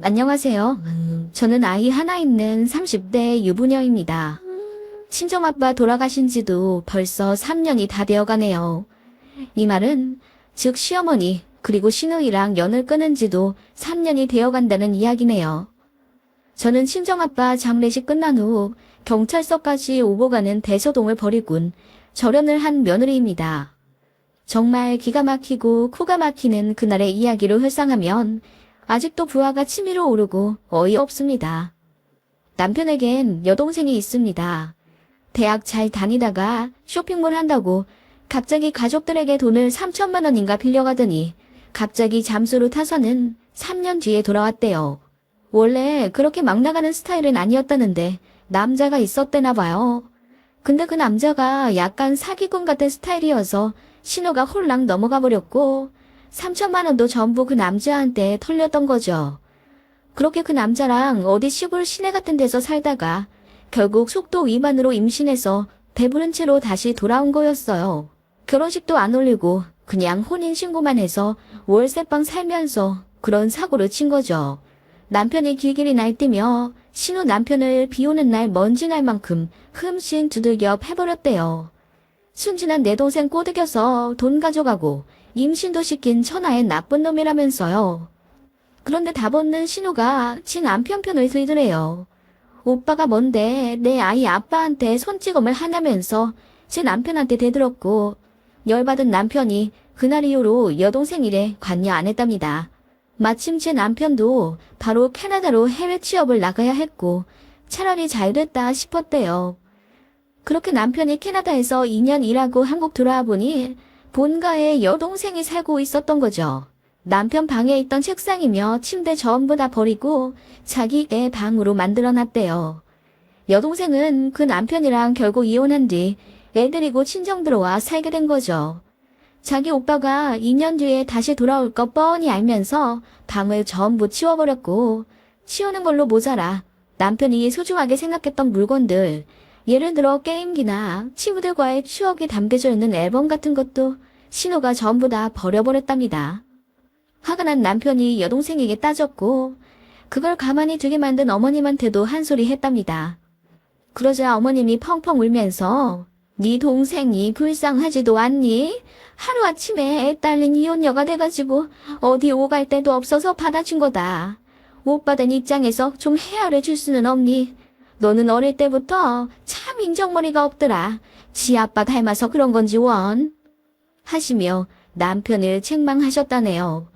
안녕하세요. 저는 아이 하나 있는 30대 유부녀입니다. 친정아빠 돌아가신 지도 벌써 3년이 다 되어가네요. 이 말은 즉 시어머니 그리고 시누이랑 연을 끊은 지도 3년이 되어간다는 이야기네요. 저는 친정아빠 장례식 끝난 후 경찰서까지 오고 가는 대소동을 벌이군 절연을 한 며느리입니다. 정말 기가 막히고 코가 막히는 그날의 이야기로 회상하면 아직도 부하가 치밀어 오르고 어이없습니다. 남편에겐 여동생이 있습니다. 대학 잘 다니다가 쇼핑몰 한다고 갑자기 가족들에게 돈을 3천만 원인가 빌려가더니 갑자기 잠수로 타서는 3년 뒤에 돌아왔대요. 원래 그렇게 막 나가는 스타일은 아니었다는데 남자가 있었대나 봐요. 근데 그 남자가 약간 사기꾼 같은 스타일이어서 신호가 홀랑 넘어가 버렸고 3천만 원도 전부 그 남자한테 털렸던 거죠. 그렇게 그 남자랑 어디 시골 시내 같은 데서 살다가 결국 속도 위반으로 임신해서 배부른 채로 다시 돌아온 거였어요. 결혼식도 안 올리고 그냥 혼인신고만 해서 월세방 살면서 그런 사고를 친 거죠. 남편이 길길이 날뛰며 신우 남편을 비오는 날 먼지 날 만큼 흠씬 두들겨 패버렸대요. 순진한 내 동생 꼬드겨서 돈 가져가고 임신도 시킨 천하의 나쁜 놈이라면서요. 그런데 답 없는 신우가 지 남편 편을 들더래요. 오빠가 뭔데 내 아이 아빠한테 손찌검을 하냐면서 제 남편한테 대들었고 열받은 남편이 그날 이후로 여동생 일에 관여 안 했답니다. 마침 제 남편도 바로 캐나다로 해외 취업을 나가야 했고 차라리 잘 됐다 싶었대요. 그렇게 남편이 캐나다에서 2년 일하고 한국 들어와 보니 본가에 여동생이 살고 있었던 거죠. 남편 방에 있던 책상이며 침대 전부 다 버리고 자기 애 방으로 만들어놨대요. 여동생은 그 남편이랑 결국 이혼한 뒤 애 데리고 친정 들어와 살게 된 거죠. 자기 오빠가 2년 뒤에 다시 돌아올 거 뻔히 알면서 방을 전부 치워버렸고 치우는 걸로 모자라 남편이 소중하게 생각했던 물건들 예를 들어 게임기나 친구들과의 추억이 담겨져 있는 앨범 같은 것도 신우가 전부 다 버려버렸답니다. 화가 난 남편이 여동생에게 따졌고 그걸 가만히 두게 만든 어머님한테도 한 소리 했답니다. 그러자 어머님이 펑펑 울면서 네 동생이 불쌍하지도 않니? 하루아침에 애 딸린 이혼녀가 돼가지고 어디 오갈 데도 없어서 받아준 거다. 오빠 된 입장에서 좀 헤아려 줄 수는 없니? 너는 어릴 때부터 참 인정머리가 없더라. 지 아빠 닮아서 그런 건지 원. 하시며 남편을 책망하셨다네요.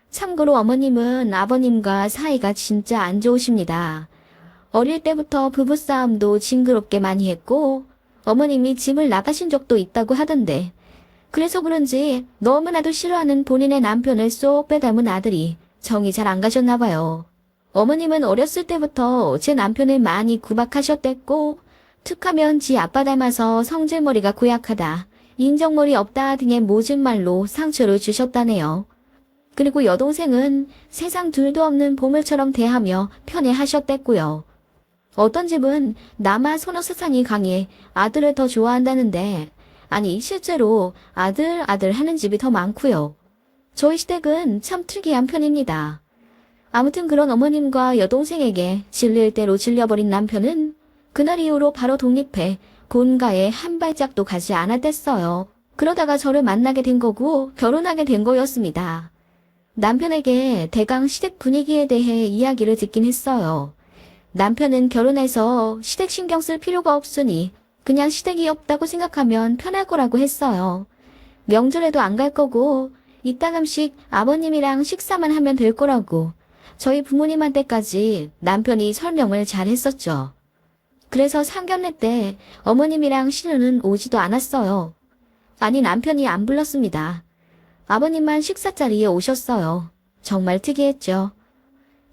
참고로 어머님은 아버님과 사이가 진짜 안 좋으십니다. 어릴 때부터 부부싸움도 징그럽게 많이 했고 어머님이 집을 나가신 적도 있다고 하던데 그래서 그런지 너무나도 싫어하는 본인의 남편을 쏙 빼닮은 아들이 정이 잘 안 가셨나 봐요. 어머님은 어렸을 때부터 제 남편을 많이 구박하셨댔고 툭하면 지 아빠 닮아서 성질머리가 고약하다, 인정머리 없다 등의 모진 말로 상처를 주셨다네요. 그리고 여동생은 세상 둘도 없는 보물처럼 대하며 편애하셨댔고요. 어떤 집은 남아 선호사상이 강해 아들을 더 좋아한다는데 아니 실제로 아들 하는 집이 더 많고요. 저희 시댁은 참 특이한 편입니다. 아무튼 그런 어머님과 여동생에게 질릴 대로 질려버린 남편은 그날 이후로 바로 독립해 본가에 한 발짝도 가지 않았댔어요. 그러다가 저를 만나게 된 거고 결혼하게 된 거였습니다. 남편에게 대강 시댁 분위기에 대해 이야기를 듣긴 했어요. 남편은 결혼해서 시댁 신경 쓸 필요가 없으니 그냥 시댁이 없다고 생각하면 편할 거라고 했어요. 명절에도 안 갈 거고 이따금씩 아버님이랑 식사만 하면 될 거라고 저희 부모님한테까지 남편이 설명을 잘 했었죠. 그래서 상견례 때 어머님이랑 신우는 오지도 않았어요. 아니 남편이 안 불렀습니다. 아버님만 식사 자리에 오셨어요. 정말 특이했죠.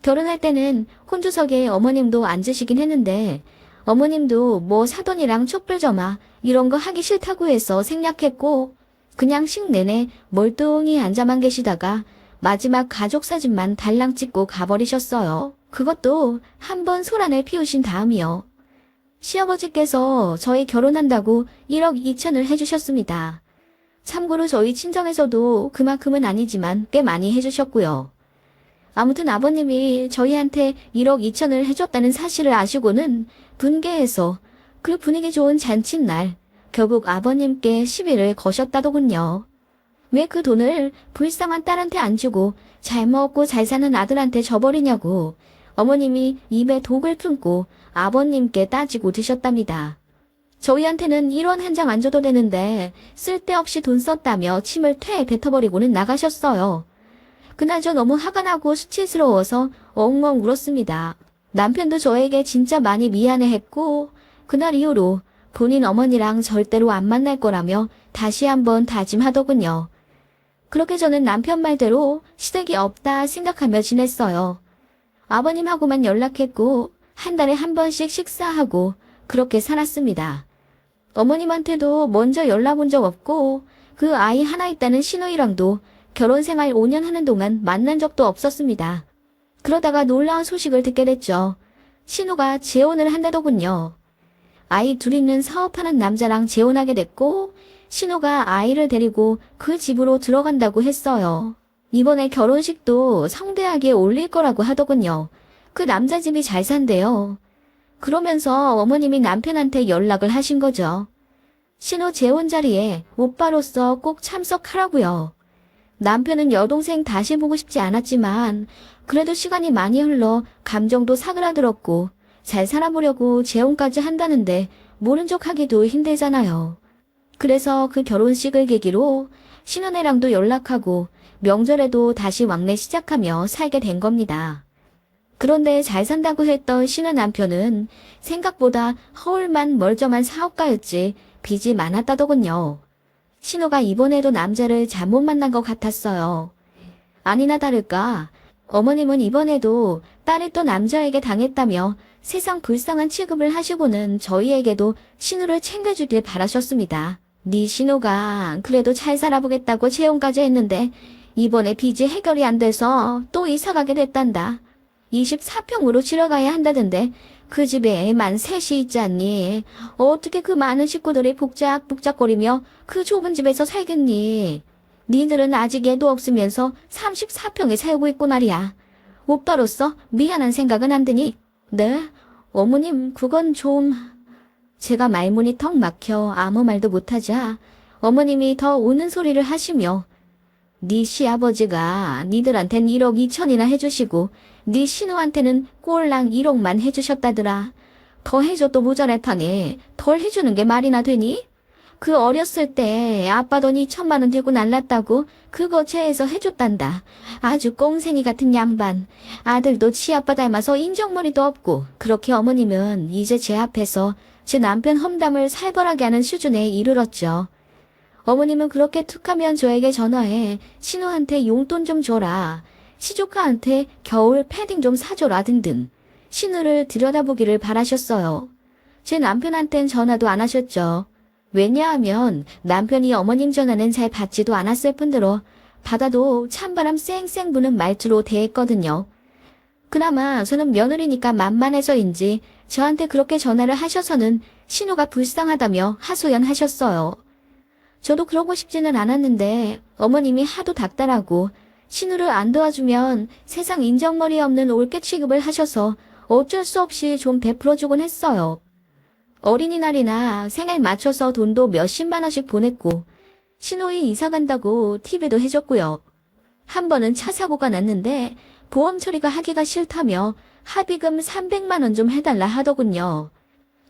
결혼할 때는 혼주석에 어머님도 앉으시긴 했는데 어머님도 뭐 사돈이랑 촛불점화 이런 거 하기 싫다고 해서 생략했고 그냥 식 내내 멀뚱히 앉아만 계시다가 마지막 가족 사진만 달랑 찍고 가버리셨어요. 그것도 한 번 소란을 피우신 다음이요. 시아버지께서 저희 결혼한다고 1억 2천을 해주셨습니다. 참고로 저희 친정에서도 그만큼은 아니지만 꽤 많이 해주셨고요. 아무튼 아버님이 저희한테 1억 2천을 해줬다는 사실을 아시고는 분개해서 그 분위기 좋은 잔칫날 결국 아버님께 시비를 거셨다더군요. 왜 그 돈을 불쌍한 딸한테 안 주고 잘 먹고 잘 사는 아들한테 줘버리냐고 어머님이 입에 독을 품고 아버님께 따지고 드셨답니다. 저희한테는 1원 한 장 안 줘도 되는데 쓸데없이 돈 썼다며 침을 퇴 뱉어버리고는 나가셨어요. 그날 저 너무 화가 나고 수치스러워서 엉엉 울었습니다. 남편도 저에게 진짜 많이 미안해했고 그날 이후로 본인 어머니랑 절대로 안 만날 거라며 다시 한번 다짐하더군요. 그렇게 저는 남편 말대로 시댁이 없다 생각하며 지냈어요. 아버님하고만 연락했고 한 달에 한 번씩 식사하고 그렇게 살았습니다. 어머님한테도 먼저 연락 온 적 없고 그 아이 하나 있다는 신우이랑도 결혼생활 5년 하는 동안 만난 적도 없었습니다. 그러다가 놀라운 소식을 듣게 됐죠. 신우가 재혼을 한다더군요. 아이 둘 있는 사업하는 남자랑 재혼하게 됐고 신우가 아이를 데리고 그 집으로 들어간다고 했어요. 이번에 결혼식도 성대하게 올릴 거라고 하더군요. 그 남자 집이 잘 산대요. 그러면서 어머님이 남편한테 연락을 하신 거죠. 신우 재혼 자리에 오빠로서 꼭 참석하라고요. 남편은 여동생 다시 보고 싶지 않았지만 그래도 시간이 많이 흘러 감정도 사그라들었고 잘 살아보려고 재혼까지 한다는데 모른 척 하기도 힘들잖아요. 그래서 그 결혼식을 계기로 신혼애랑도 연락하고 명절에도 다시 왕래 시작하며 살게 된 겁니다. 그런데 잘 산다고 했던 신혼 남편은 생각보다 허울만 멀쩡한 사업가였지 빚이 많았다더군요. 신우가 이번에도 남자를 잘못 만난 것 같았어요. 아니나 다를까 어머님은 이번에도 딸이 또 남자에게 당했다며 세상 불쌍한 취급을 하시고는 저희에게도 신우를 챙겨주길 바라셨습니다. 네 신우가 그래도 잘 살아보겠다고 재혼까지 했는데 이번에 빚이 해결이 안 돼서 또 이사가게 됐단다. 24평으로 지러가야 한다던데 그 집에 애만 셋이 있지 않니? 어떻게 그 많은 식구들이 복작복작거리며 그 좁은 집에서 살겠니? 니들은 아직 애도 없으면서 34평에 살고 있고 말이야. 오빠로서 미안한 생각은 안 드니? 네? 어머님 그건 좀... 제가 말문이 턱 막혀 아무 말도 못하자 어머님이 더 우는 소리를 하시며 네 시아버지가 니들한텐 1억 2천이나 해주시고 네 신우한테는 꼴랑 1억만 해주셨다더라. 더 해줘도 모자랄 판에 덜 해주는 게 말이나 되니? 그 어렸을 때 아빠 돈 2천만 원 들고 날랐다고 그거 채에서 해줬단다. 아주 꽁생이 같은 양반. 아들도 치아빠 닮아서 인정머리도 없고 그렇게 어머님은 이제 제 앞에서 제 남편 험담을 살벌하게 하는 수준에 이르렀죠. 어머님은 그렇게 툭하면 저에게 전화해 신우한테 용돈 좀 줘라. 시조카한테 겨울 패딩 좀 사줘라 등등 신우를 들여다보기를 바라셨어요. 제 남편한텐 전화도 안 하셨죠. 왜냐하면 남편이 어머님 전화는 잘 받지도 않았을 뿐더러 받아도 찬바람 쌩쌩 부는 말투로 대했거든요. 그나마 저는 며느리니까 만만해서인지 저한테 그렇게 전화를 하셔서는 신우가 불쌍하다며 하소연하셨어요. 저도 그러고 싶지는 않았는데 어머님이 하도 닥달하고 신우를 안 도와주면 세상 인정머리 없는 올케 취급을 하셔서 어쩔 수 없이 좀 베풀어주곤 했어요. 어린이날이나 생일 맞춰서 돈도 몇십만 원씩 보냈고 신우이 이사 간다고 TV도 해줬고요. 한 번은 차 사고가 났는데 보험 처리가 하기가 싫다며 합의금 300만 원 좀 해달라 하더군요.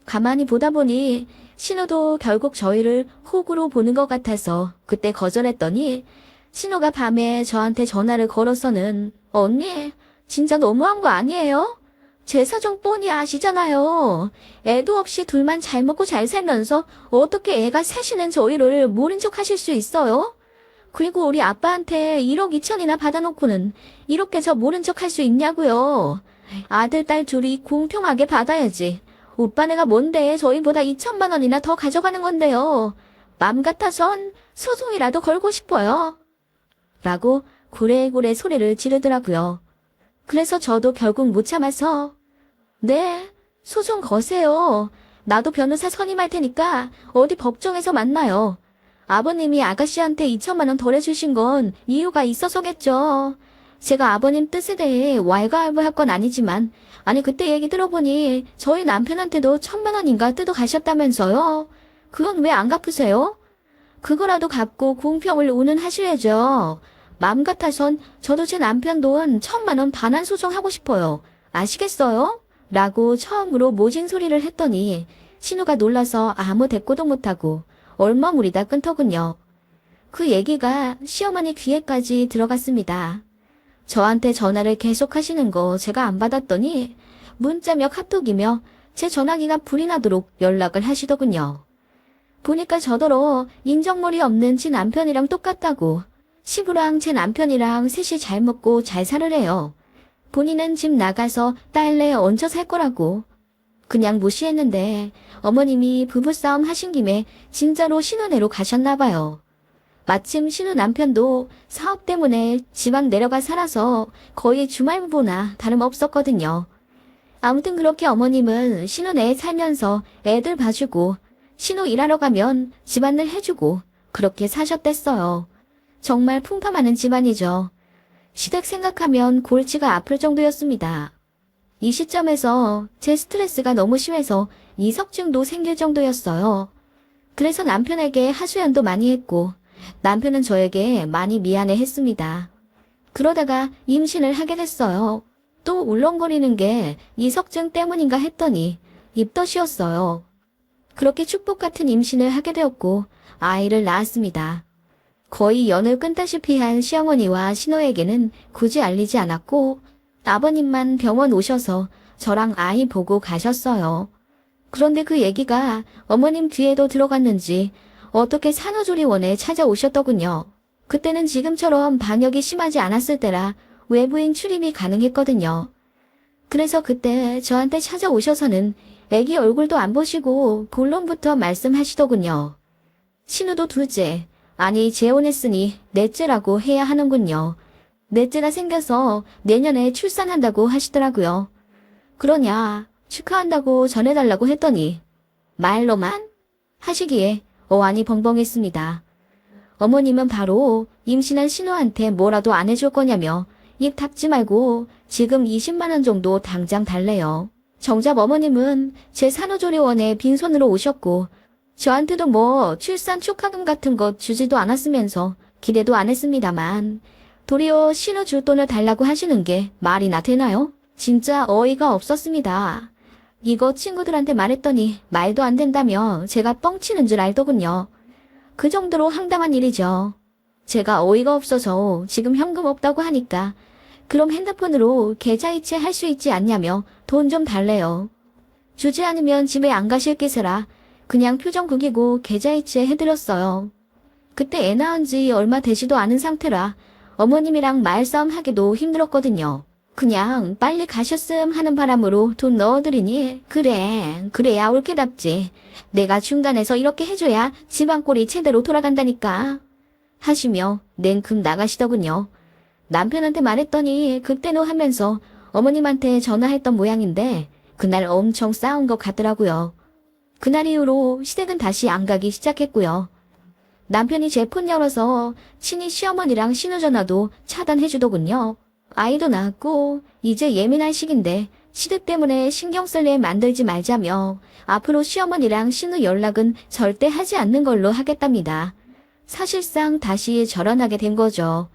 가만히 보다 보니 신우도 결국 저희를 호구로 보는 것 같아서 그때 거절했더니 신우가 밤에 저한테 전화를 걸어서는 언니 진짜 너무한 거 아니에요? 제 사정 뻔히 아시잖아요. 애도 없이 둘만 잘 먹고 잘 살면서 어떻게 애가 셋이는 저희를 모른 척 하실 수 있어요? 그리고 우리 아빠한테 1억 2천이나 받아놓고는 이렇게 저 모른 척 할 수 있냐고요. 아들, 딸 둘이 공평하게 받아야지. 오빠네가 뭔데 저희보다 2천만 원이나 더 가져가는 건데요. 맘 같아선 소송이라도 걸고 싶어요. 라고 고래고래 소리를 지르더라고요. 그래서 저도 결국 못 참아서 네, 소송 거세요. 나도 변호사 선임할 테니까 어디 법정에서 만나요. 아버님이 아가씨한테 2천만 원 덜 해주신 건 이유가 있어서겠죠. 제가 아버님 뜻에 대해 왈가왈부할 건 아니지만, 아니 그때 얘기 들어보니 저희 남편한테도 1,000만 원인가 뜯어 가셨다면서요? 그건 왜 안 갚으세요? 그거라도 갚고 공평을 운운하셔야죠. 마음 같아선 저도 제 남편 돈 1,000만 원 반환 소송하고 싶어요. 아시겠어요? 라고 처음으로 모진 소리를 했더니 신우가 놀라서 아무 대꾸도 못하고 얼머무리다 끊더군요. 그 얘기가 시어머니 귀에까지 들어갔습니다. 저한테 전화를 계속 하시는 거 제가 안 받았더니 문자며 카톡이며 제 전화기가 불이 나도록 연락을 하시더군요. 보니까 저더러 인정머리 없는 지 남편이랑 똑같다고 시부랑 제 남편이랑 셋이 잘 먹고 잘 살으래요. 본인은 집 나가서 딸내 얹혀 살 거라고. 그냥 무시했는데 어머님이 부부싸움 하신 김에 진짜로 신혼애로 가셨나 봐요. 마침 신우 남편도 사업 때문에 지방 내려가 살아서 거의 주말부부나 다름없었거든요. 아무튼 그렇게 어머님은 신혼애 살면서 애들 봐주고 신우 일하러 가면 집안일 해주고 그렇게 사셨댔어요. 정말 풍파많은 집안이죠. 시댁 생각하면 골치가 아플 정도였습니다. 이 시점에서 제 스트레스가 너무 심해서 이석증도 생길 정도였어요. 그래서 남편에게 하소연도 많이 했고 남편은 저에게 많이 미안해했습니다. 그러다가 임신을 하게 됐어요. 또 울렁거리는 게 이석증 때문인가 했더니 입덧이었어요. 그렇게 축복 같은 임신을 하게 되었고 아이를 낳았습니다. 거의 연을 끊다시피 한 시어머니와 신호에게는 굳이 알리지 않았고 아버님만 병원 오셔서 저랑 아이 보고 가셨어요. 그런데 그 얘기가 어머님 귀에도 들어갔는지 어떻게 산후조리원에 찾아오셨더군요. 그때는 지금처럼 방역이 심하지 않았을 때라 외부인 출입이 가능했거든요. 그래서 그때 저한테 찾아오셔서는 애기 얼굴도 안 보시고 본론부터 말씀하시더군요. 신우도 둘째, 아니 재혼했으니 넷째라고 해야 하는군요. 넷째가 생겨서 내년에 출산한다고 하시더라고요. 그러냐 축하한다고 전해달라고 했더니 말로만 하시기에 어안이 벙벙했습니다. 어머님은 바로 임신한 신우한테 뭐라도 안 해줄 거냐며 입 닫지 말고 지금 20만 원 정도 당장 달래요. 정작 어머님은 제 산후조리원에 빈손으로 오셨고 저한테도 뭐 출산 축하금 같은 거 주지도 않았으면서 기대도 안 했습니다만 도리어 신우 줄 돈을 달라고 하시는 게 말이나 되나요? 진짜 어이가 없었습니다. 이거 친구들한테 말했더니 말도 안 된다며 제가 뻥치는 줄 알더군요. 그 정도로 황당한 일이죠. 제가 어이가 없어서 지금 현금 없다고 하니까 그럼 핸드폰으로 계좌이체 할 수 있지 않냐며 돈 좀 달래요. 주지 않으면 집에 안 가실 기세라 그냥 표정 구기고 계좌이체 해드렸어요. 그때 애 낳은 지 얼마 되지도 않은 상태라 어머님이랑 말싸움 하기도 힘들었거든요. 그냥 빨리 가셨음 하는 바람으로 돈 넣어드리니 그래야 옳게답지. 내가 중간에서 이렇게 해줘야 집안꼴이 제대로 돌아간다니까 하시며 냉큼 나가시더군요. 남편한테 말했더니 극대노 하면서 어머님한테 전화했던 모양인데 그날 엄청 싸운 것 같더라고요. 그날 이후로 시댁은 다시 안 가기 시작했고요. 남편이 제 폰 열어서 친히 시어머니랑 신호전화도 차단해주더군요. 아이도 낳았고 이제 예민할 시기인데 시댁 때문에 신경 쓸 일 만들지 말자며 앞으로 시어머니랑 신우 연락은 절대 하지 않는 걸로 하겠답니다. 사실상 다시 절연하게 된 거죠.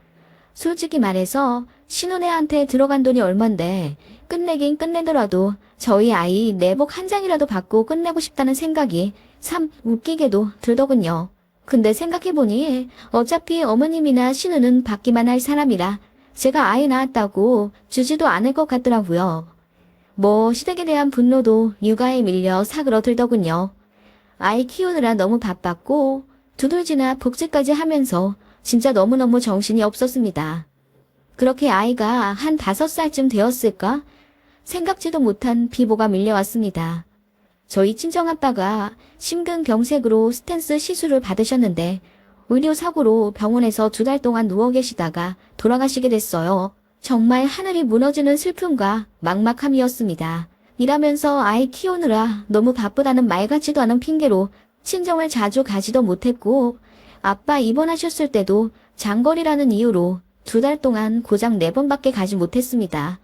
솔직히 말해서 신우네한테 들어간 돈이 얼만데 끝내긴 끝내더라도 저희 아이 내복 한 장이라도 받고 끝내고 싶다는 생각이 참 웃기게도 들더군요. 근데 생각해보니 어차피 어머님이나 신우는 받기만 할 사람이라 제가 아이 낳았다고 주지도 않을 것 같더라고요. 뭐 시댁에 대한 분노도 육아에 밀려 사그러들더군요. 아이 키우느라 너무 바빴고 두들지나 복지까지 하면서 진짜 너무너무 정신이 없었습니다. 그렇게 아이가 한 5살쯤 되었을까? 생각지도 못한 비보가 밀려왔습니다. 저희 친정아빠가 심근경색으로 스텐스 시술을 받으셨는데 의료사고로 병원에서 2달 동안 누워 계시다가 돌아가시게 됐어요. 정말 하늘이 무너지는 슬픔과 막막함이었습니다. 일하면서 아이 키우느라 너무 바쁘다는 말 같지도 않은 핑계로 친정을 자주 가지도 못했고 아빠 입원하셨을 때도 장거리라는 이유로 2달 동안 고작 4번밖에 가지 못했습니다.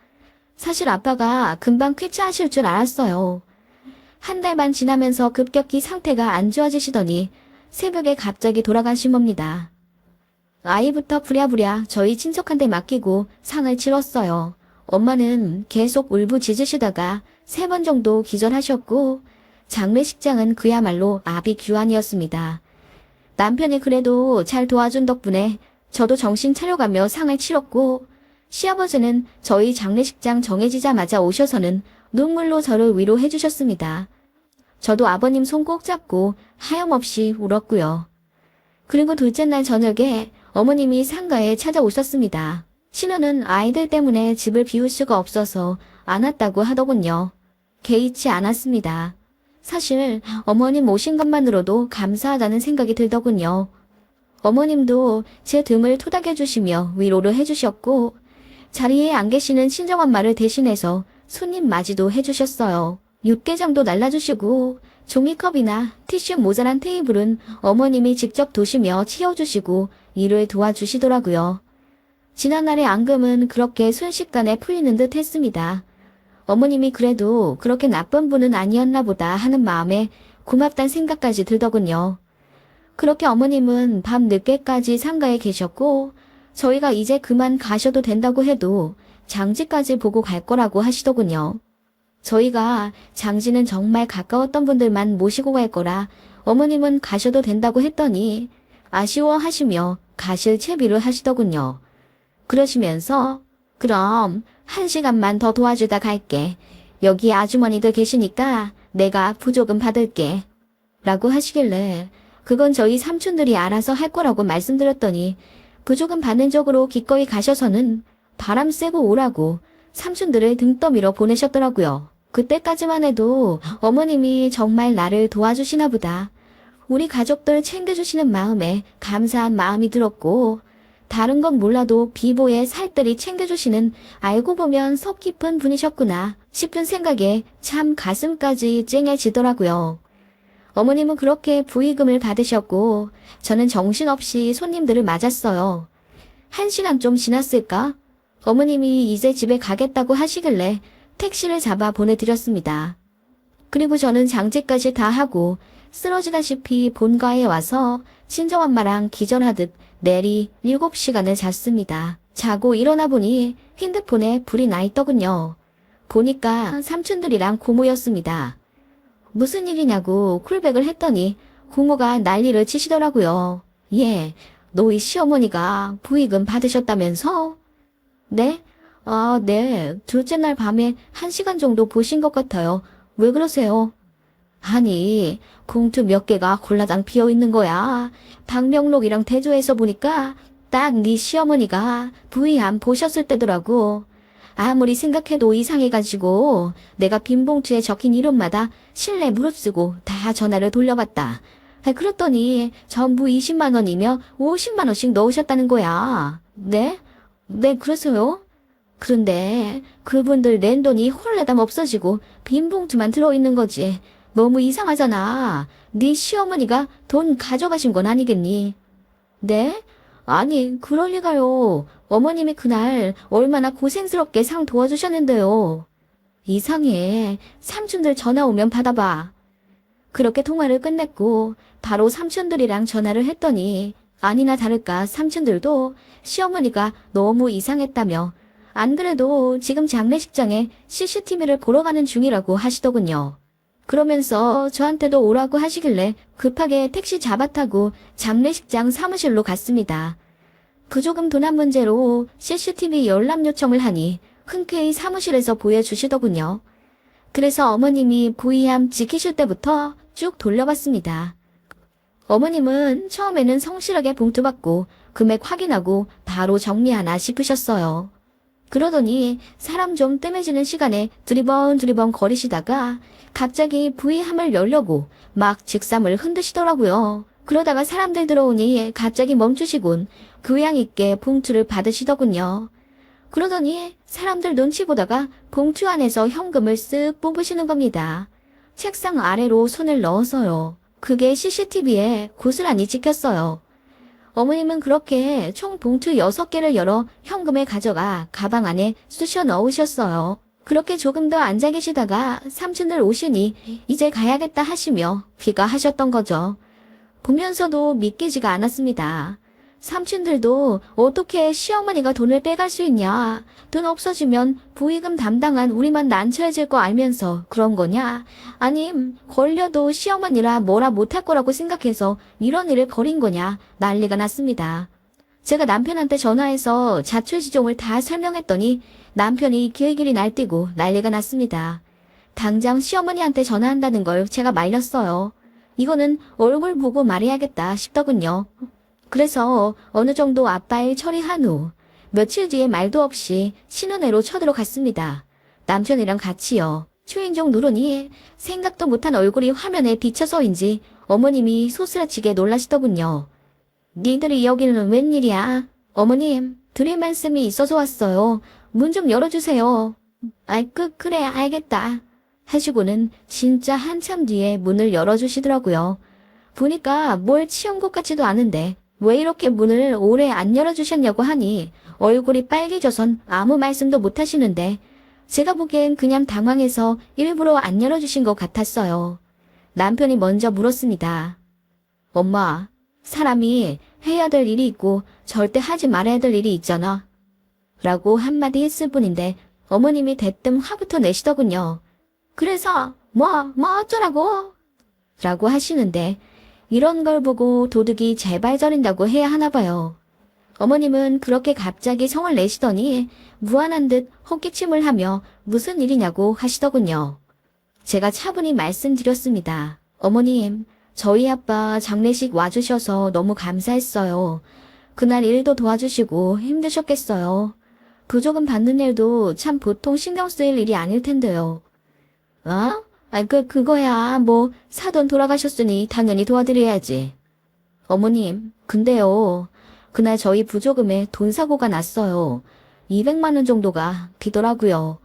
사실 아빠가 금방 쾌차하실 줄 알았어요. 1달 반 지나면서 급격히 상태가 안 좋아지시더니 새벽에 갑자기 돌아가신 겁니다. 아이부터 부랴부랴 저희 친척한테 맡기고 상을 치렀어요. 엄마는 계속 울부짖으시다가 3번 정도 기절하셨고 장례식장은 그야말로 아비규환이었습니다. 남편이 그래도 잘 도와준 덕분에 저도 정신 차려가며 상을 치렀고 시아버지는 저희 장례식장 정해지자마자 오셔서는 눈물로 저를 위로해 주셨습니다. 저도 아버님 손 꼭 잡고 하염없이 울었고요. 그리고 둘째 날 저녁에 어머님이 상가에 찾아오셨습니다. 신우는 아이들 때문에 집을 비울 수가 없어서 안 왔다고 하더군요. 개의치 않았습니다. 사실 어머님 오신 것만으로도 감사하다는 생각이 들더군요. 어머님도 제 등을 토닥여주시며 위로를 해주셨고 자리에 안 계시는 친정엄마를 대신해서 손님 맞이도 해주셨어요. 육개장도 날라주시고 종이컵이나 티슈 모자란 테이블은 어머님이 직접 도시며 치워주시고 일을 도와주시더라고요. 지난날의 앙금은 그렇게 순식간에 풀리는 듯 했습니다. 어머님이 그래도 그렇게 나쁜 분은 아니었나 보다 하는 마음에 고맙단 생각까지 들더군요. 그렇게 어머님은 밤 늦게까지 상가에 계셨고 저희가 이제 그만 가셔도 된다고 해도 장지까지 보고 갈 거라고 하시더군요. 저희가 장지는 정말 가까웠던 분들만 모시고 갈 거라 어머님은 가셔도 된다고 했더니 아쉬워하시며 가실 채비를 하시더군요. 그러시면서 그럼 1시간만 더 도와주다 갈게. 여기 아주머니들 계시니까 내가 부조금 받을게. 라고 하시길래 그건 저희 삼촌들이 알아서 할 거라고 말씀드렸더니 부조금 받는 쪽으로 기꺼이 가셔서는 바람 쐬고 오라고 삼촌들을 등떠밀어 보내셨더라고요. 그때까지만 해도 어머님이 정말 나를 도와주시나 보다. 우리 가족들 챙겨주시는 마음에 감사한 마음이 들었고 다른 건 몰라도 비보의 살뜰히 챙겨주시는 알고 보면 속 깊은 분이셨구나 싶은 생각에 참 가슴까지 찡해지더라고요. 어머님은 그렇게 부의금을 받으셨고 저는 정신없이 손님들을 맞았어요. 1시간 좀 지났을까? 어머님이 이제 집에 가겠다고 하시길래 택시를 잡아 보내드렸습니다. 그리고 저는 장제까지 다 하고 쓰러지다시피 본가에 와서 친정엄마랑 기절하듯 내리 7시간을 잤습니다. 자고 일어나 보니 핸드폰에 불이 나 있더군요. 보니까 삼촌들이랑 고모였습니다. 무슨 일이냐고 콜백을 했더니 고모가 난리를 치시더라고요. 예, 너희 시어머니가 부의금 받으셨다면서? 네? 아, 네. 둘째 날 밤에 1시간 정도 보신 것 같아요. 왜 그러세요? 아니, 봉투 몇 개가 골라당 비어있는 거야. 방명록이랑 대조해서 보니까 딱 네 시어머니가 부의안 보셨을 때더라고. 아무리 생각해도 이상해가지고 내가 빈 봉투에 적힌 이름마다 실내 무릅쓰고 다 전화를 돌려봤다. 그랬더니 전부 20만 원이며 50만 원씩 넣으셨다는 거야. 네? 네, 그래서요? 그런데 그분들 낸 돈이 홀레담 없어지고 빈 봉투만 들어있는 거지. 너무 이상하잖아. 네 시어머니가 돈 가져가신 건 아니겠니? 네? 아니, 그럴 리가요. 어머님이 그날 얼마나 고생스럽게 상 도와주셨는데요. 이상해. 삼촌들 전화 오면 받아봐. 그렇게 통화를 끝냈고 바로 삼촌들이랑 전화를 했더니 아니나 다를까 삼촌들도 시어머니가 너무 이상했다며 안 그래도 지금 장례식장에 CCTV를 보러 가는 중이라고 하시더군요. 그러면서 저한테도 오라고 하시길래 급하게 택시 잡아타고 장례식장 사무실로 갔습니다. 부조금 도난 문제로 CCTV 열람 요청을 하니 흔쾌히 사무실에서 보여주시더군요. 그래서 어머님이 부의함 지키실 때부터 쭉 돌려봤습니다. 어머님은 처음에는 성실하게 봉투 받고 금액 확인하고 바로 정리하나 싶으셨어요. 그러더니 사람 좀 뜸해지는 시간에 두리번 거리시다가 갑자기 부의함을 열려고 막 직삼을 흔드시더라고요. 그러다가 사람들 들어오니 갑자기 멈추시곤 교양 있게 봉투를 받으시더군요. 그러더니 사람들 눈치 보다가 봉투 안에서 현금을 쓱 뽑으시는 겁니다. 책상 아래로 손을 넣어서요. 그게 CCTV에 고스란히 찍혔어요. 어머님은 그렇게 총 봉투 6개를 열어 현금을 가져가 가방 안에 쑤셔 넣으셨어요. 그렇게 조금 더 앉아 계시다가 삼촌들 오시니 이제 가야겠다 하시며 귀가하셨던 거죠. 보면서도 믿기지가 않았습니다. 삼촌들도 어떻게 시어머니가 돈을 빼갈 수 있냐. 돈 없어지면 부의금 담당한 우리만 난처해질 거 알면서 그런 거냐. 아님 걸려도 시어머니라 뭐라 못할 거라고 생각해서 이런 일을 벌인 거냐. 난리가 났습니다. 제가 남편한테 전화해서 자초지종을 다 설명했더니 남편이 길길이 날뛰고 난리가 났습니다. 당장 시어머니한테 전화한다는 걸 제가 말렸어요. 이거는 얼굴 보고 말해야겠다 싶더군요. 그래서 어느 정도 아빠의 처리한 후 며칠 뒤에 말도 없이 신혼회로 쳐들어갔습니다. 남편이랑 같이요. 초인종 누르니 생각도 못한 얼굴이 화면에 비쳐서인지 어머님이 소스라치게 놀라시더군요. 니들이 여기는 웬일이야? 어머님, 드릴 말씀이 있어서 왔어요. 문 좀 열어주세요. 그래, 알겠다. 하시고는 진짜 한참 뒤에 문을 열어주시더라고요. 보니까 뭘 치운 것 같지도 않은데 왜 이렇게 문을 오래 안 열어주셨냐고 하니 얼굴이 빨개져선 아무 말씀도 못 하시는데 제가 보기엔 그냥 당황해서 일부러 안 열어주신 것 같았어요. 남편이 먼저 물었습니다. 엄마, 사람이 해야 될 일이 있고 절대 하지 말아야 될 일이 있잖아. 라고 한마디 했을 뿐인데 어머님이 대뜸 화부터 내시더군요. 그래서 뭐 어쩌라고? 라고 하시는데 이런 걸 보고 도둑이 제발 저린다고 해야 하나 봐요. 어머님은 그렇게 갑자기 성을 내시더니 무안한 듯 헛기침을 하며 무슨 일이냐고 하시더군요. 제가 차분히 말씀드렸습니다. 어머님, 저희 아빠 장례식 와주셔서 너무 감사했어요. 그날 일도 도와주시고 힘드셨겠어요. 부조금 받는 일도 참 보통 신경 쓰일 일이 아닐 텐데요. 그거야 뭐 사돈 돌아가셨으니 당연히 도와드려야지. 어머님, 근데요. 그날 저희 부조금에 돈 사고가 났어요. 200만 원 정도가 비더라고요.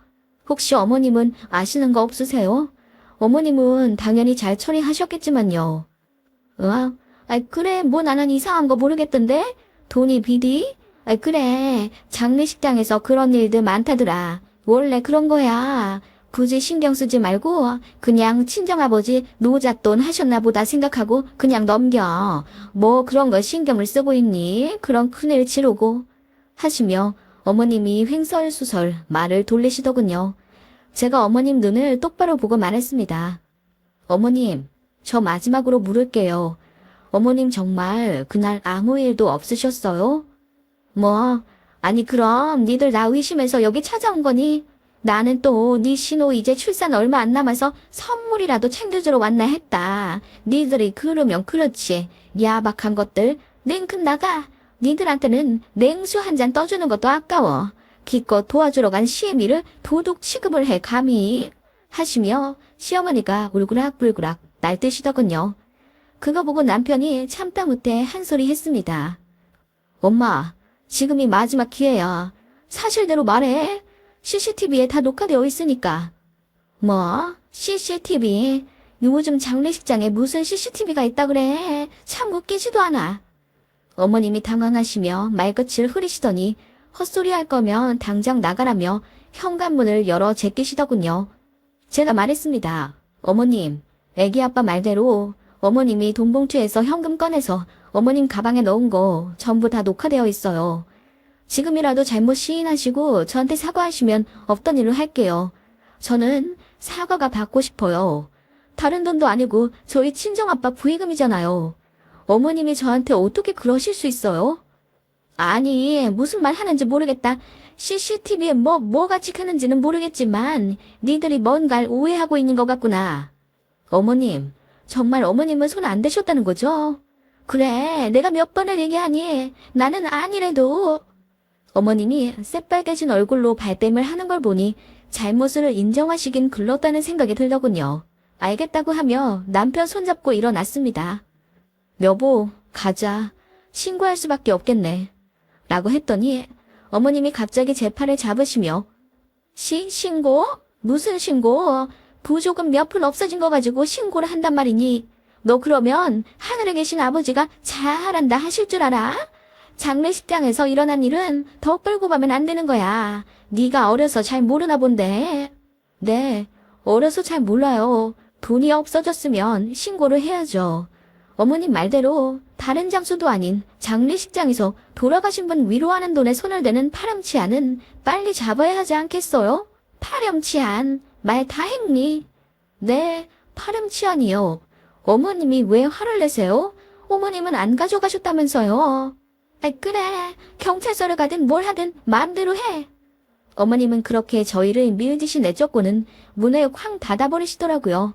혹시 어머님은 아시는 거 없으세요? 어머님은 당연히 잘 처리하셨겠지만요. 그래, 뭐 나는 이상한 거 모르겠던데? 돈이 비디? 그래, 장례식장에서 그런 일들 많다더라. 원래 그런 거야. 굳이 신경 쓰지 말고 그냥 친정아버지 노잣돈 하셨나 보다 생각하고 그냥 넘겨. 뭐 그런 거 신경을 쓰고 있니? 그런 큰일 치르고. 하시며 어머님이 횡설수설 말을 돌리시더군요. 제가 어머님 눈을 똑바로 보고 말했습니다. 어머님, 저 마지막으로 물을게요. 어머님 정말 그날 아무 일도 없으셨어요? 아니 그럼 니들 나 의심해서 여기 찾아온 거니? 나는 또 네 신호 이제 출산 얼마 안 남아서 선물이라도 챙겨주러 왔나 했다. 니들이 그러면 그렇지. 야박한 것들. 냉큼 나가. 니들한테는 냉수 한 잔 떠주는 것도 아까워. 기껏 도와주러 간 시애미를 도둑 취급을 해 감히. 하시며 시어머니가 울그락불그락 날뛰시더군요. 그거 보고 남편이 참다 못해 한 소리 했습니다. 엄마, 지금이 마지막 기회야. 사실대로 말해. CCTV에 다 녹화되어 있으니까. CCTV? 요즘 장례식장에 무슨 CCTV가 있다 그래? 참 웃기지도 않아. 어머님이 당황하시며 말끝을 흐리시더니 헛소리 할 거면 당장 나가라며 현관문을 열어 제끼시더군요. 제가 말했습니다. 어머님, 애기 아빠 말대로 어머님이 돈 봉투에서 현금 꺼내서 어머님 가방에 넣은 거 전부 다 녹화되어 있어요. 지금이라도 잘못 시인하시고 저한테 사과하시면 없던 일로 할게요. 저는 사과가 받고 싶어요. 다른 돈도 아니고 저희 친정아빠 부의금이잖아요. 어머님이 저한테 어떻게 그러실 수 있어요? 아니, 무슨 말 하는지 모르겠다. CCTV에 뭐가 찍히는지는 모르겠지만 니들이 뭔가를 오해하고 있는 것 같구나. 어머님, 정말 어머님은 손 안 대셨다는 거죠? 그래, 내가 몇 번을 얘기하니 나는 아니래도. 어머님이 새빨개진 얼굴로 발뺌을 하는 걸 보니 잘못을 인정하시긴 글렀다는 생각이 들더군요. 알겠다고 하며 남편 손잡고 일어났습니다. 여보, 가자. 신고할 수밖에 없겠네. 라고 했더니 어머님이 갑자기 제 팔을 잡으시며 신고? 무슨 신고? 부조금 몇 푼 없어진 거 가지고 신고를 한단 말이니? 너 그러면 하늘에 계신 아버지가 잘한다 하실 줄 알아? 장례식장에서 일어난 일은 더 끌고 가면 안 되는 거야. 네가 어려서 잘 모르나 본데. 네, 어려서 잘 몰라요. 돈이 없어졌으면 신고를 해야죠. 어머님 말대로 다른 장소도 아닌 장례식장에서 돌아가신 분 위로하는 돈에 손을 대는 파렴치한은 빨리 잡아야 하지 않겠어요? 파렴치한, 말 다 했니? 네, 파렴치한이요. 어머님이 왜 화를 내세요? 어머님은 안 가져가셨다면서요. 아이, 그래. 경찰서를 가든 뭘 하든 마음대로 해. 어머님은 그렇게 저희를 밀듯이 내쫓고는 문을 쾅 닫아버리시더라고요.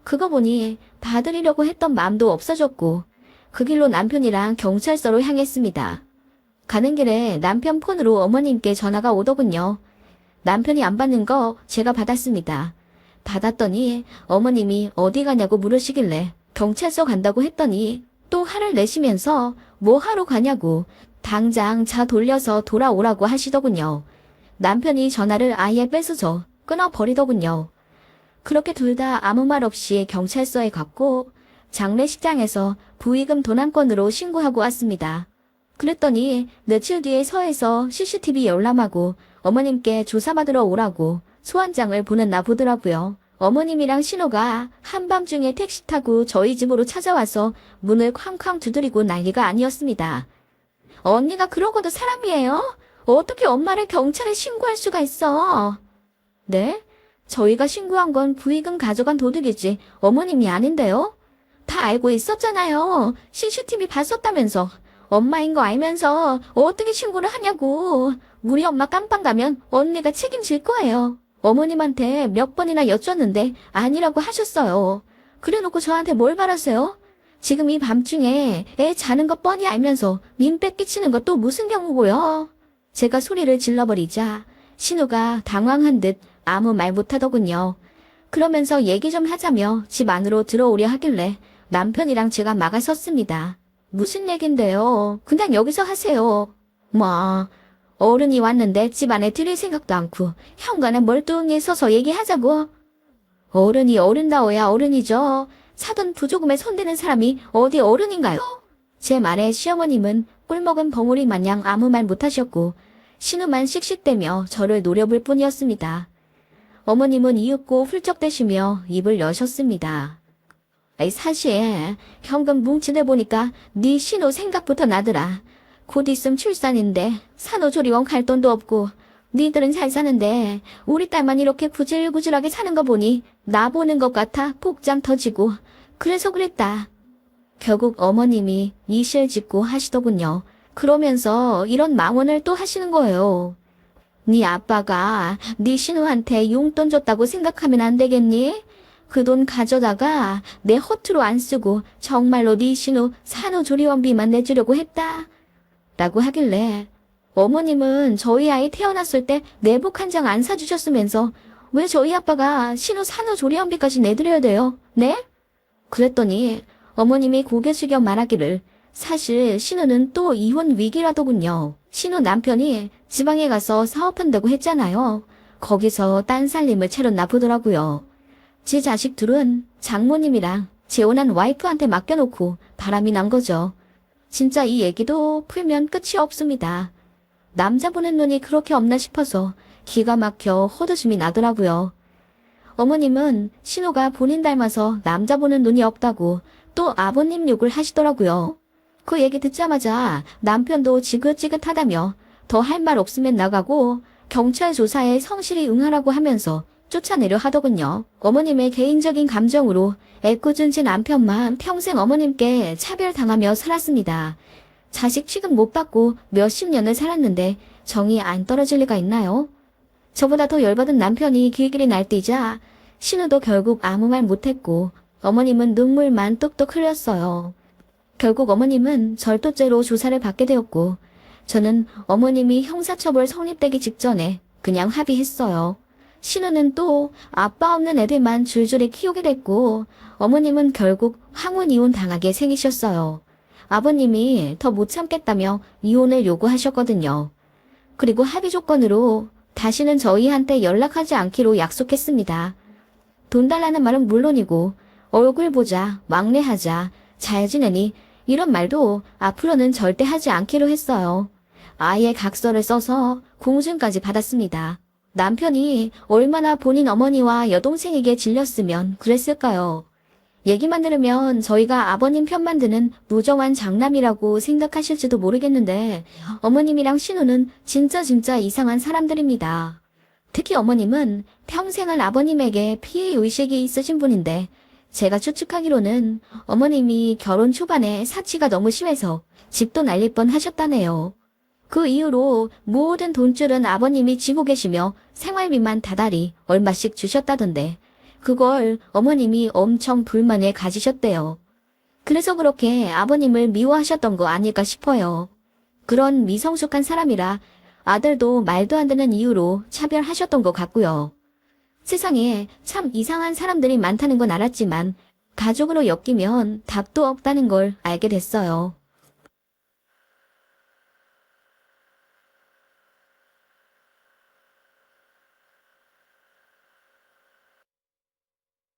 그거 보니 받으려고 했던 마음도 없어졌고 그 길로 남편이랑 경찰서로 향했습니다. 가는 길에 남편 폰으로 어머님께 전화가 오더군요. 남편이 안 받는 거 제가 받았습니다. 받았더니 어머님이 어디 가냐고 물으시길래 경찰서 간다고 했더니 또 화를 내시면서 뭐 하러 가냐고 당장 차 돌려서 돌아오라고 하시더군요. 남편이 전화를 아예 뺏어서 끊어버리더군요. 그렇게 둘 다 아무 말 없이 경찰서에 갔고 장례식장에서 부의금 도난건으로 신고하고 왔습니다. 그랬더니 며칠 뒤에 서에서 CCTV 열람하고 어머님께 조사받으러 오라고 소환장을 보냈나 보더라고요. 어머님이랑 신호가 한밤중에 택시 타고 저희 집으로 찾아와서 문을 쾅쾅 두드리고 난리가 아니었습니다. 언니가 그러고도 사람이에요? 어떻게 엄마를 경찰에 신고할 수가 있어? 네? 저희가 신고한 건 부의금 가져간 도둑이지 어머님이 아닌데요? 다 알고 있었잖아요. CCTV 봤었다면서. 엄마인 거 알면서 어떻게 신고를 하냐고. 우리 엄마 깜빵 가면 언니가 책임질 거예요. 어머님한테 몇 번이나 여쭈었는데 아니라고 하셨어요. 그래놓고 저한테 뭘 바라세요? 지금 이 밤중에 애 자는 거 뻔히 알면서 민폐 끼치는 것도 무슨 경우고요. 제가 소리를 질러버리자 신우가 당황한 듯 아무 말 못하더군요. 그러면서 얘기 좀 하자며 집 안으로 들어오려 하길래 남편이랑 제가 막아섰습니다. 무슨 얘긴데요? 그냥 여기서 하세요. 뭐 어른이 왔는데 집 안에 들일 생각도 않고 현관에 멀뚱히 서서 얘기하자고. 어른이 어른다워야 어른이죠. 사돈 부조금에 손대는 사람이 어디 어른인가요? 제 말에 시어머님은 꿀먹은 벙어리 마냥 아무 말 못하셨고 신우만 씩씩대며 저를 노려볼 뿐이었습니다. 어머님은 이윽고 훌쩍대시며 입을 여셨습니다. 사실 현금 뭉치대 보니까 네 신우 생각부터 나더라. 곧 있음 출산인데 산후조리원 갈 돈도 없고 니들은 잘 사는데 우리 딸만 이렇게 구질구질하게 사는 거 보니 나 보는 것 같아 복장 터지고 그래서 그랬다. 결국 어머님이 이실직고 하시더군요. 그러면서 이런 망언을 또 하시는 거예요. 네 아빠가 네 신우한테 용돈 줬다고 생각하면 안 되겠니? 그 돈 가져다가 내 허투루 안 쓰고 정말로 네 신우 산후조리원비만 내주려고 했다. 라고 하길래 어머님은 저희 아이 태어났을 때 내복 한 장 안 사주셨으면서 왜 저희 아빠가 신우 산후조리원비까지 내드려야 돼요? 네? 그랬더니 어머님이 고개 숙여 말하기를 사실 신우는 또 이혼 위기라더군요. 신우 남편이 지방에 가서 사업한다고 했잖아요. 거기서 딴 살림을 차렸나 보더라고요. 제 자식 둘은 장모님이랑 재혼한 와이프한테 맡겨놓고 바람이 난 거죠. 진짜 이 얘기도 풀면 끝이 없습니다. 남자 보는 눈이 그렇게 없나 싶어서 기가 막혀 헛웃음이 나더라고요. 어머님은 신우가 본인 닮아서 남자 보는 눈이 없다고 또 아버님 욕을 하시더라고요. 그 얘기 듣자마자 남편도 지긋지긋하다며 더 할 말 없으면 나가고 경찰 조사에 성실히 응하라고 하면서 쫓아내려 하더군요. 어머님의 개인적인 감정으로 애꿎은 제 남편만 평생 어머님께 차별당하며 살았습니다. 자식 취급 못 받고 몇십 년을 살았는데 정이 안 떨어질 리가 있나요? 저보다 더 열받은 남편이 길길이 날뛰자 신우도 결국 아무 말 못했고 어머님은 눈물만 뚝뚝 흘렸어요. 결국 어머님은 절도죄로 조사를 받게 되었고 저는 어머님이 형사처벌 성립되기 직전에 그냥 합의했어요. 신우는 또 아빠 없는 애들만 줄줄이 키우게 됐고 어머님은 결국 황혼 이혼 당하게 생기셨어요. 아버님이 더 못 참겠다며 이혼을 요구하셨거든요. 그리고 합의 조건으로 다시는 저희한테 연락하지 않기로 약속했습니다. 돈 달라는 말은 물론이고 얼굴 보자, 왕래하자, 잘 지내니 이런 말도 앞으로는 절대 하지 않기로 했어요. 아예 각서를 써서 공증까지 받았습니다. 남편이 얼마나 본인 어머니와 여동생에게 질렸으면 그랬을까요? 얘기만 들으면 저희가 아버님 편만 드는 무정한 장남이라고 생각하실지도 모르겠는데 어머님이랑 신우는 진짜 이상한 사람들입니다. 특히 어머님은 평생을 아버님에게 피해의식이 있으신 분인데 제가 추측하기로는 어머님이 결혼 초반에 사치가 너무 심해서 집도 날릴 뻔 하셨다네요. 그 이후로 모든 돈줄은 아버님이 쥐고 계시며 생활비만 다달이 얼마씩 주셨다던데 그걸 어머님이 엄청 불만에 가지셨대요. 그래서 그렇게 아버님을 미워하셨던 거 아닐까 싶어요. 그런 미성숙한 사람이라 아들도 말도 안 되는 이유로 차별하셨던 것 같고요. 세상에 참 이상한 사람들이 많다는 건 알았지만 가족으로 엮이면 답도 없다는 걸 알게 됐어요.